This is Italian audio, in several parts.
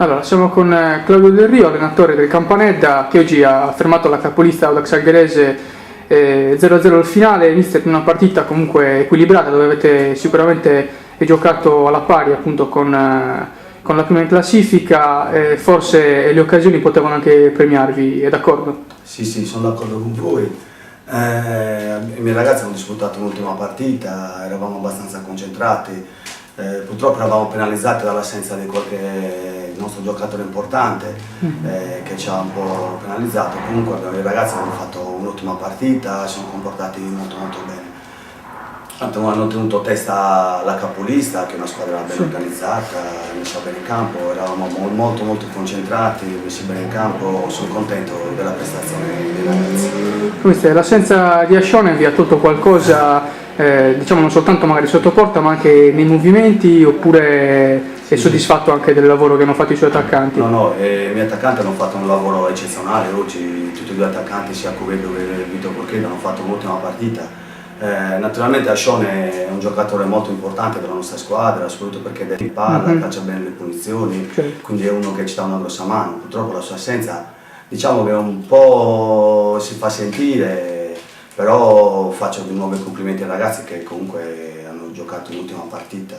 Allora, siamo con Claudio Del Rio, allenatore del Campanedda, che oggi ha fermato la capolista Audax Algherese 0-0 al finale. Mister, una partita comunque equilibrata dove avete sicuramente giocato alla pari appunto con la prima in classifica, forse le occasioni potevano anche premiarvi, è d'accordo? Sì, sono d'accordo con voi. I miei ragazzi hanno disputato l'ultima partita, eravamo abbastanza concentrati. Purtroppo eravamo penalizzati dall'assenza di qualche nostro giocatore importante che ci ha un po' penalizzato. Comunque i ragazzi hanno fatto un'ottima partita, si sono comportati molto bene. Hanno tenuto testa la capolista, che è una squadra ben organizzata, messa bene in campo, eravamo molto concentrati, messi bene in campo. Sono contento della prestazione dei ragazzi. Come l'assenza di Ascione vi ha tolto qualcosa? Diciamo non soltanto magari sotto porta ma anche nei movimenti, oppure è soddisfatto anche del lavoro che hanno fatto i suoi attaccanti? No, i miei attaccanti hanno fatto un lavoro eccezionale. Oggi tutti e due attaccanti, sia Cuvedo che Vito Borcheda, hanno fatto un'ottima partita. Naturalmente Ascione è un giocatore molto importante per la nostra squadra, soprattutto perché dà in palla, caccia bene le punizioni, quindi è uno che ci dà una grossa mano. Purtroppo la sua assenza, diciamo che un po' si fa sentire, però faccio di nuovo i complimenti ai ragazzi che comunque hanno giocato l'ultima partita,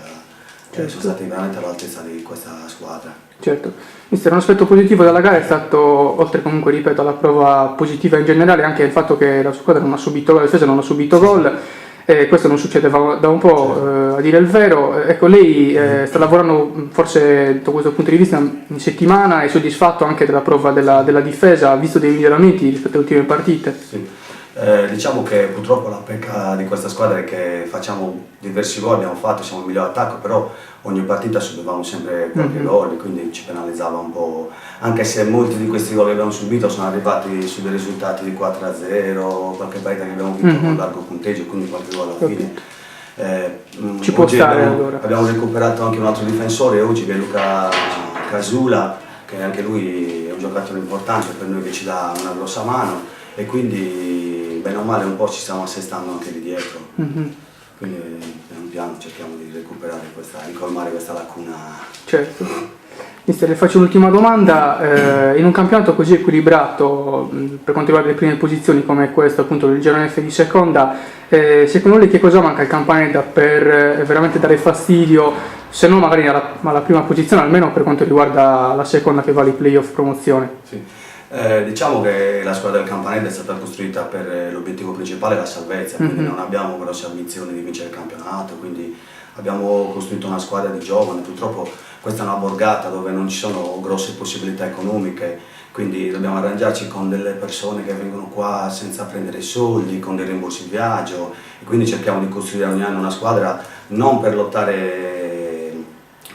sono stati veramente all'altezza di questa squadra. Certo. Mister, un aspetto positivo della gara è stato, oltre comunque ripeto alla prova positiva in generale, anche il fatto che la squadra non ha subito gol, la difesa non ha subito gol. Questo non succede da un po', a dire il vero. Ecco, lei sta lavorando forse da questo punto di vista in settimana, è soddisfatto anche della prova della difesa, ha visto dei miglioramenti rispetto alle ultime partite? Sì. Diciamo che purtroppo la pecca di questa squadra è che facciamo diversi gol, abbiamo fatto, siamo il miglior attacco, però ogni partita subivamo sempre qualche gol, quindi ci penalizzava un po', anche se molti di questi gol che abbiamo subito sono arrivati su dei risultati di 4-0, qualche partita che abbiamo vinto con largo punteggio, quindi qualche gol alla fine. Ci può stare allora. Abbiamo recuperato anche un altro difensore oggi, che è Luca Casula, che anche lui è un giocatore importante per noi, che ci dà una grossa mano, e quindi bene o male un po' ci stiamo assestando anche lì dietro. Quindi pian piano cerchiamo di recuperare di colmare questa lacuna. Certo. Mister, le faccio un'ultima domanda. In un campionato così equilibrato, per quanto riguarda le prime posizioni come questo appunto del girone F di seconda, secondo lei che cosa manca al Campanedda per veramente dare fastidio, se non magari alla prima posizione, almeno per quanto riguarda la seconda che vale i playoff promozione? Sì. Diciamo che la squadra del Campanedda è stata costruita per l'obiettivo principale, la salvezza, quindi non abbiamo grosse ambizioni di vincere il campionato, quindi abbiamo costruito una squadra di giovani. Purtroppo questa è una borgata dove non ci sono grosse possibilità economiche, quindi dobbiamo arrangiarci con delle persone che vengono qua senza prendere soldi, con dei rimborsi di viaggio, e quindi cerchiamo di costruire ogni anno una squadra non per lottare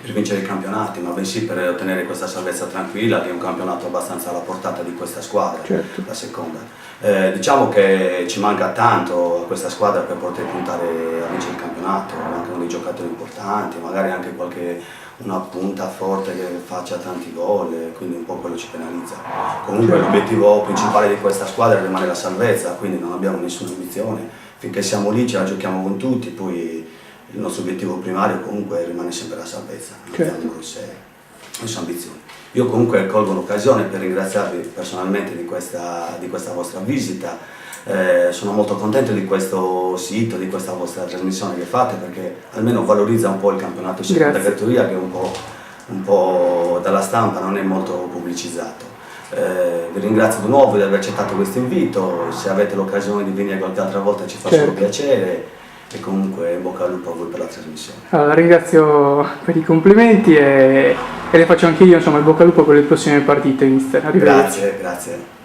per vincere i campionati, ma bensì per ottenere questa salvezza tranquilla, che è un campionato abbastanza alla portata di questa squadra, la seconda. Diciamo che ci manca tanto a questa squadra per poter puntare a vincere il campionato, anche con dei giocatori importanti, magari anche una punta forte che faccia tanti gol, quindi un po' quello ci penalizza. Comunque l'obiettivo principale di questa squadra rimane la salvezza, quindi non abbiamo nessuna ambizione, finché siamo lì ce la giochiamo con tutti, poi il nostro obiettivo primario comunque rimane sempre la salvezza, non abbiamo grosse ambizioni. Io comunque colgo l'occasione per ringraziarvi personalmente di questa vostra visita. Sono molto contento di questo sito, di questa vostra trasmissione che fate, perché almeno valorizza un po' il campionato di seconda categoria, che un po' dalla stampa non è molto pubblicizzato. Vi ringrazio di nuovo di aver accettato questo invito, se avete l'occasione di venire qualche altra volta ci fa solo piacere. E comunque in bocca al lupo a voi per la trasmissione. Allora, ringrazio per i complimenti e le faccio anche io, insomma, in bocca al lupo per le prossime partite, mister. Grazie.